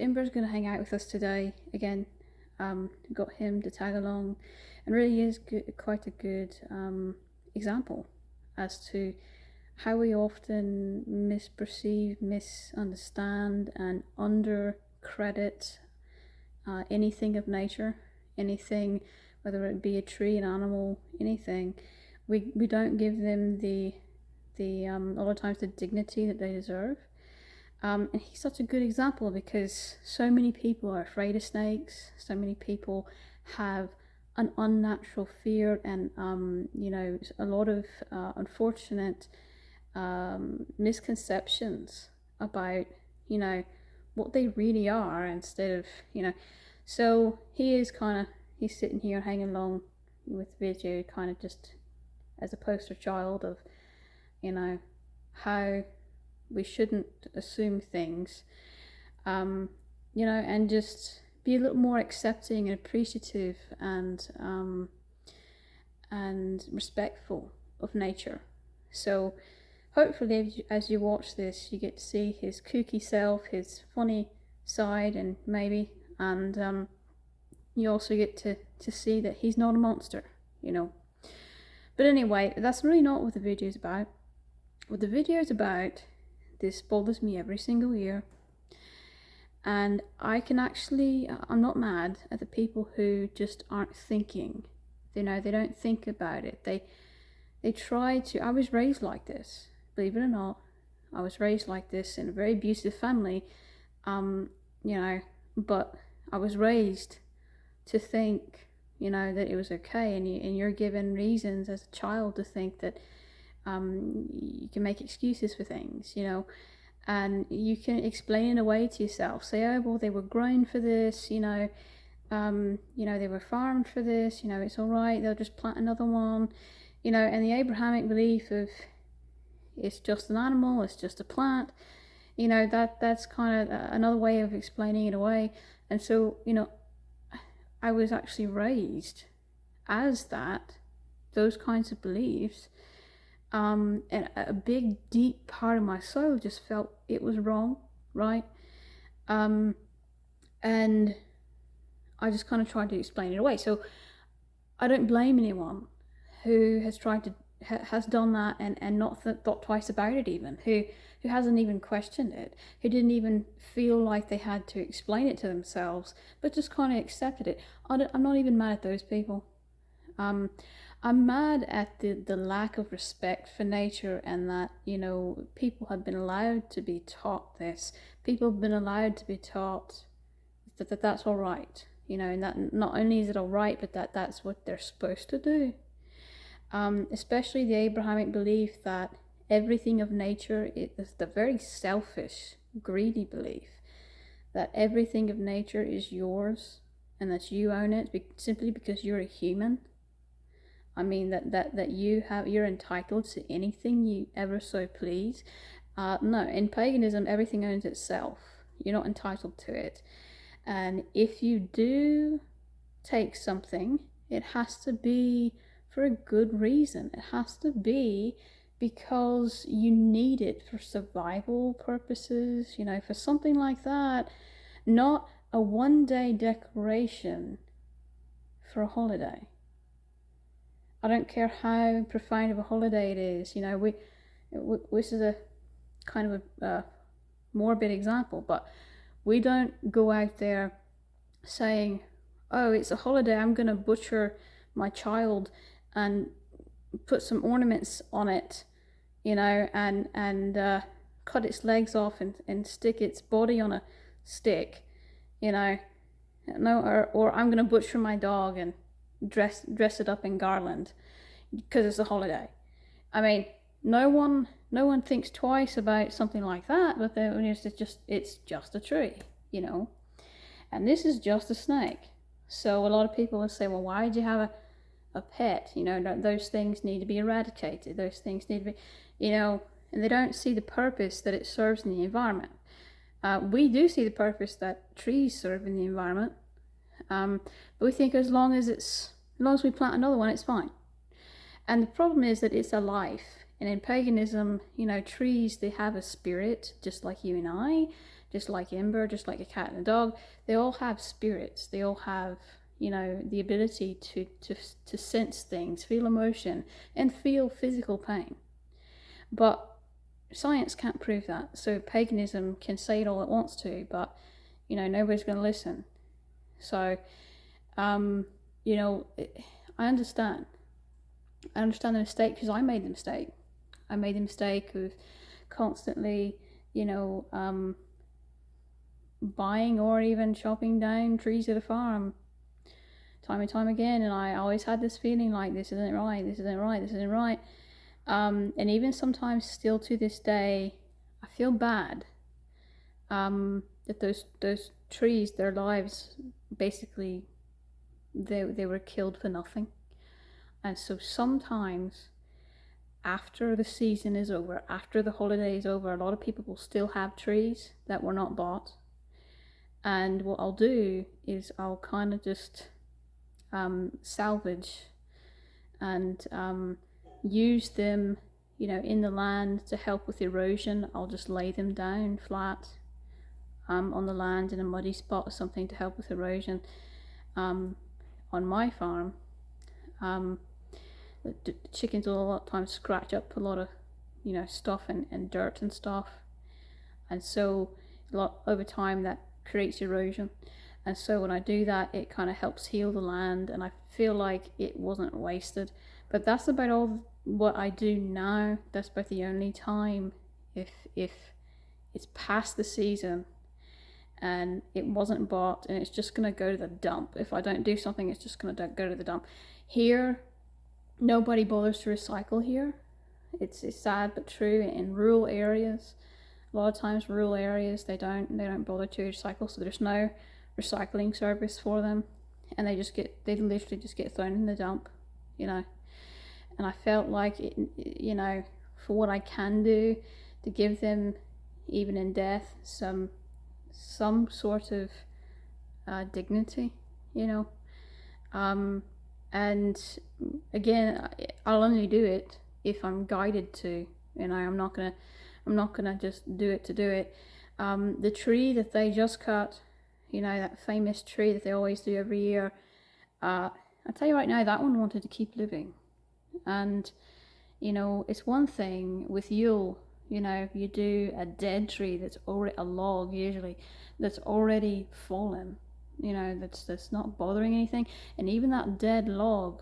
Imber's going to hang out with us today again. Got him to tag along, and really is quite a good example as to how we often misperceive, misunderstand, and undercredit anything of nature, anything, whether it be a tree, an animal, anything. We don't give them a lot of times the dignity that they deserve. And he's such a good example because so many people are afraid of snakes. So many people have an unnatural fear, and a lot of unfortunate misconceptions about what they really are instead of So he's sitting here hanging along with the video, kind of just as a poster child of how we shouldn't assume things, and just be a little more accepting and appreciative and respectful of nature. So hopefully as you watch this, you get to see his kooky self, his funny side, and you also get to see that he's not a monster, But anyway, that's really not what the video is about. What the video is about, this bothers me every single year, and I'm not mad at the people who just aren't thinking. They don't think about it. They try to. I was raised like this, believe it or not. I was raised like this in a very abusive family, but I was raised to think, that it was okay, and you're given reasons as a child to think that you can make excuses for things, and you can explain it away to yourself. Say, oh, well, they were grown for this, they were farmed for this, it's all right, they'll just plant another one, and the Abrahamic belief of it's just an animal, it's just a plant, that's kind of another way of explaining it away. And so, I was actually raised as those kinds of beliefs. And a big, deep part of my soul just felt it was wrong, right? And I just kind of tried to explain it away. So I don't blame anyone who has has done that and not thought twice about it, even who hasn't even questioned it, who didn't even feel like they had to explain it to themselves, but just kind of accepted it. I'm not even mad at those people. I'm mad at the lack of respect for nature, and that, people have been allowed to be taught this. People have been allowed to be taught that that's all right, and that not only is it all right, but that's what they're supposed to do. Especially the Abrahamic belief that everything of nature is the very selfish, greedy belief that everything of nature is yours and that you own it simply because you're a human. I mean, that you're entitled to anything you ever so please. No, in paganism, everything owns itself. You're not entitled to it. And if you do take something, it has to be for a good reason. It has to be because you need it for survival purposes, for something like that. Not a one-day declaration for a holiday. I don't care how profound of a holiday it is. This is a kind of a morbid example, but we don't go out there saying, oh, it's a holiday, I'm going to butcher my child and put some ornaments on it, and cut its legs off and stick its body on a stick, no, or I'm going to butcher my dog and dress it up in garland because it's a holiday. I mean, no one thinks twice about something like that, but it's just a tree, and this is just a snake. So a lot of people will say, well, why did you have a pet? Those things need to be eradicated. Those things need to be, and they don't see the purpose that it serves in the environment. We do see the purpose that trees serve in the environment, but we think as long as we plant another one, it's fine. And the problem is that it's a life. And in paganism, trees, they have a spirit, just like you and I, just like Ember, just like a cat and a dog. They all have spirits. They all have, the ability to sense things, feel emotion, and feel physical pain. But science can't prove that. So paganism can say it all it wants to, but nobody's going to listen. So, I understand. I understand the mistake, because I made the mistake. I made the mistake of constantly, buying or even chopping down trees at a farm time and time again. And I always had this feeling like, this isn't right, this isn't right, this isn't right. And even sometimes still to this day, I feel bad that those trees, their lives, basically, they were killed for nothing. And so sometimes after the season is over, after the holiday is over, a lot of people will still have trees that were not bought. And what I'll do is I'll kind of just salvage and use them, in the land to help with erosion. I'll just lay them down flat on the land in a muddy spot or something to help with erosion. On my farm, the chickens will a lot of times scratch up a lot of, stuff and dirt and stuff. And so a lot over time that creates erosion. And so when I do that, it kind of helps heal the land, and I feel like it wasn't wasted. But that's about all what I do now. That's about the only time, if it's past the season and it wasn't bought and it's just going to go to the dump. If I don't do something, it's just going to go to the dump. Here, nobody bothers to recycle here. It's sad but true. In rural areas, a lot of times rural areas, they don't bother to recycle, so there's no recycling service for them, and they literally just get thrown in the dump, And I felt like it, for what I can do to give them, even in death, some sort of dignity, and again, I'll only do it if I'm guided to. I'm not gonna just do it to do it. The tree that they just cut, that famous tree that they always do every year, I'll tell you right now, that one wanted to keep living. And it's one thing with Yule, you do a dead tree that's already a log, usually, that's already fallen, that's not bothering anything. And even that dead log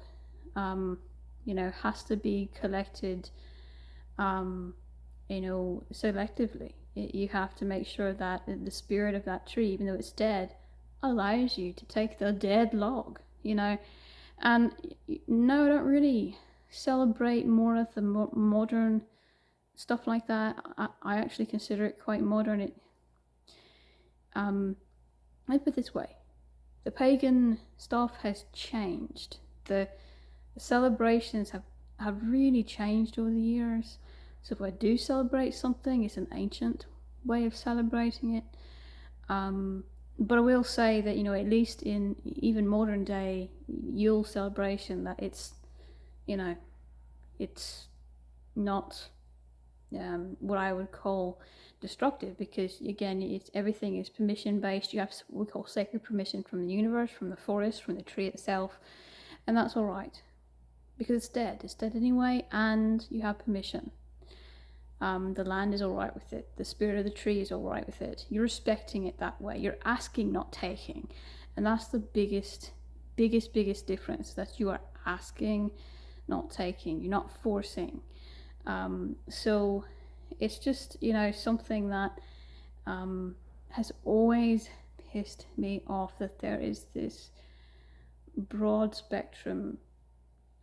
has to be collected selectively. You have to make sure that the spirit of that tree, even though it's dead, allows you to take the dead log, And no, I don't really celebrate more of the modern stuff like that. I actually consider it quite modern. I put it this way: the pagan stuff has changed. The celebrations have really changed over the years. So if I do celebrate something, it's an ancient way of celebrating it. But I will say that, at least in even modern day Yule celebration, that it's not what I would call destructive, because again, everything is permission based. You have what we call sacred permission from the universe, from the forest, from the tree itself, and that's all right, because it's dead. It's dead anyway, and you have permission. The land is all right with it. The spirit of the tree is all right with it. You're respecting it that way. You're asking, not taking. And that's the biggest difference, that you are asking, not taking. You're not forcing. So it's just, something that has always pissed me off, that there is this broad spectrum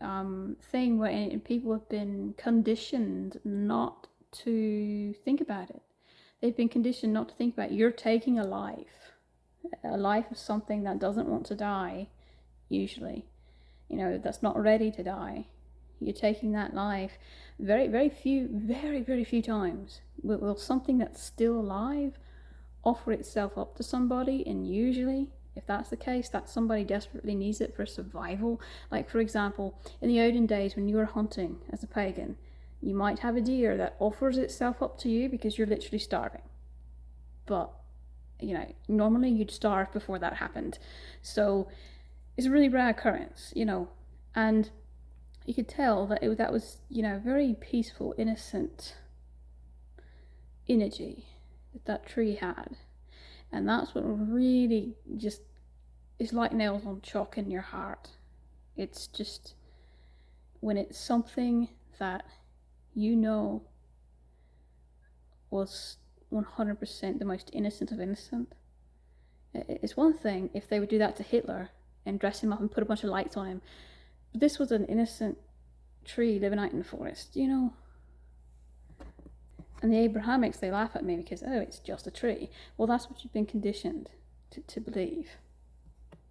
thing where people have been conditioned not to think about it. They've been conditioned not to think about it. You're taking a life of something that doesn't want to die, usually, that's not ready to die. You're taking that life. Very, very few times will something that's still alive offer itself up to somebody, and usually, if that's the case, that somebody desperately needs it for survival. Like, for example, in the olden days when you were hunting as a pagan, you might have a deer that offers itself up to you because you're literally starving. But Normally you'd starve before that happened. So it's a really rare occurrence, and you could tell that that was, very peaceful, innocent energy that tree had. And that's what really just is like nails on chalk in your heart. It's just when it's something that was 100% the most innocent of innocent. It's one thing if they would do that to Hitler and dress him up and put a bunch of lights on him. But this was an innocent tree living out in the forest, And the Abrahamics, they laugh at me because, oh, it's just a tree. Well, that's what you've been conditioned to believe.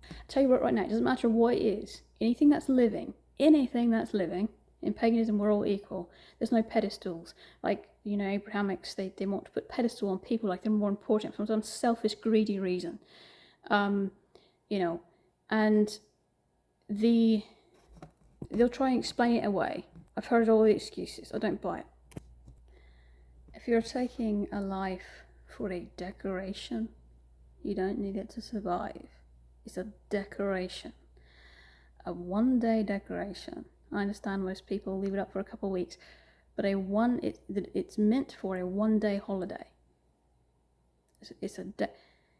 I'll tell you what, right now, it doesn't matter what it is. Anything that's living, in paganism, we're all equal. There's no pedestals. Like, Abrahamics, they want to put pedestal on people like they're more important from some selfish, greedy reason. And they'll try and explain it away. I've heard all the excuses. I don't buy it. If you're taking a life for a decoration, you don't need it to survive. It's a decoration. A one-day decoration. I understand most people leave it up for a couple of weeks, but it's meant for a one-day holiday.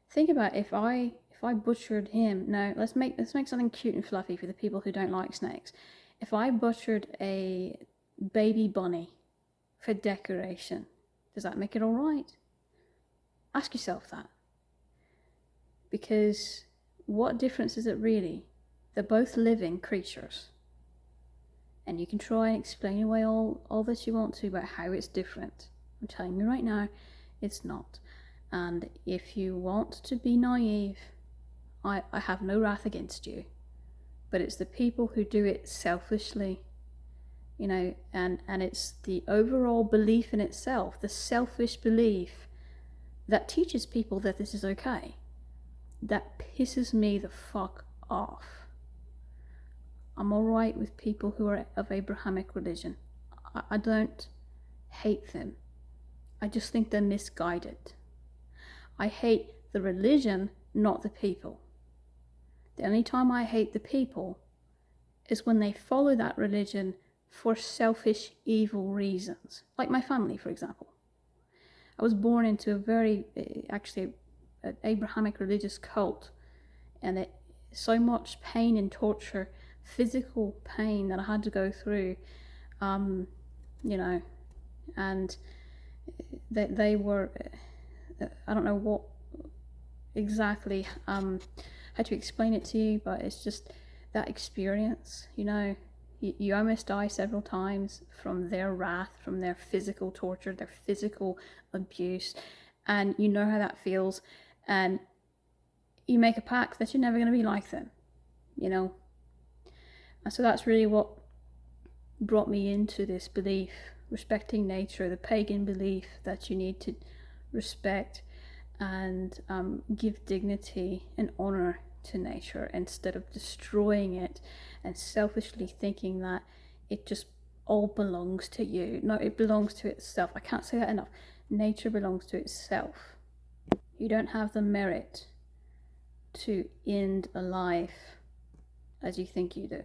Think about if I butchered him. No, let's make something cute and fluffy for the people who don't like snakes. If I butchered a baby bunny for decoration, does that make it all right? Ask yourself that. Because what difference is it really? They're both living creatures. And you can try and explain away all that you want to about how it's different. I'm telling you right now, it's not. And if you want to be naive, I have no wrath against you. But it's the people who do it selfishly, and it's the overall belief in itself, the selfish belief that teaches people that this is okay, that pisses me the fuck off. I'm alright with people who are of Abrahamic religion. I don't hate them. I just think they're misguided. I hate the religion, not the people. The only time I hate the people is when they follow that religion for selfish, evil reasons. Like my family, for example. I was born into a very, actually, an Abrahamic religious cult. And so much pain and torture, physical pain that I had to go through, and they were, I don't know what exactly, how to explain it to you, but it's just that experience, you almost die several times from their wrath, from their physical torture, their physical abuse, and you know how that feels, and you make a pact that you're never going to be like them, And so that's really what brought me into this belief, respecting nature, the pagan belief that you need to respect and give dignity and honor to nature instead of destroying it and selfishly thinking that it just all belongs to you. No, it belongs to itself. I can't say that enough. Nature belongs to itself. You don't have the merit to end a life as you think you do.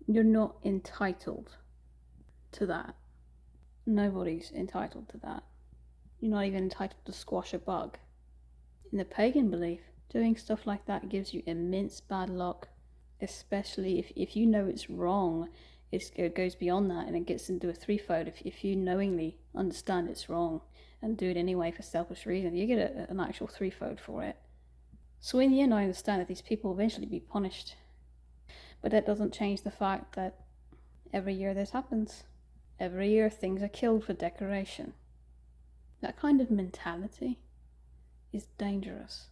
You're not entitled to that. Nobody's entitled to that. You're not even entitled to squash a bug. In the pagan belief, doing stuff like that gives you immense bad luck, especially if you know it's wrong. It goes beyond that and it gets into a threefold. If you knowingly understand it's wrong and do it anyway for selfish reasons, you get an actual threefold for it. So in the end, I understand that these people will eventually be punished. But that doesn't change the fact that every year this happens. Every year things are killed for decoration. That kind of mentality is dangerous.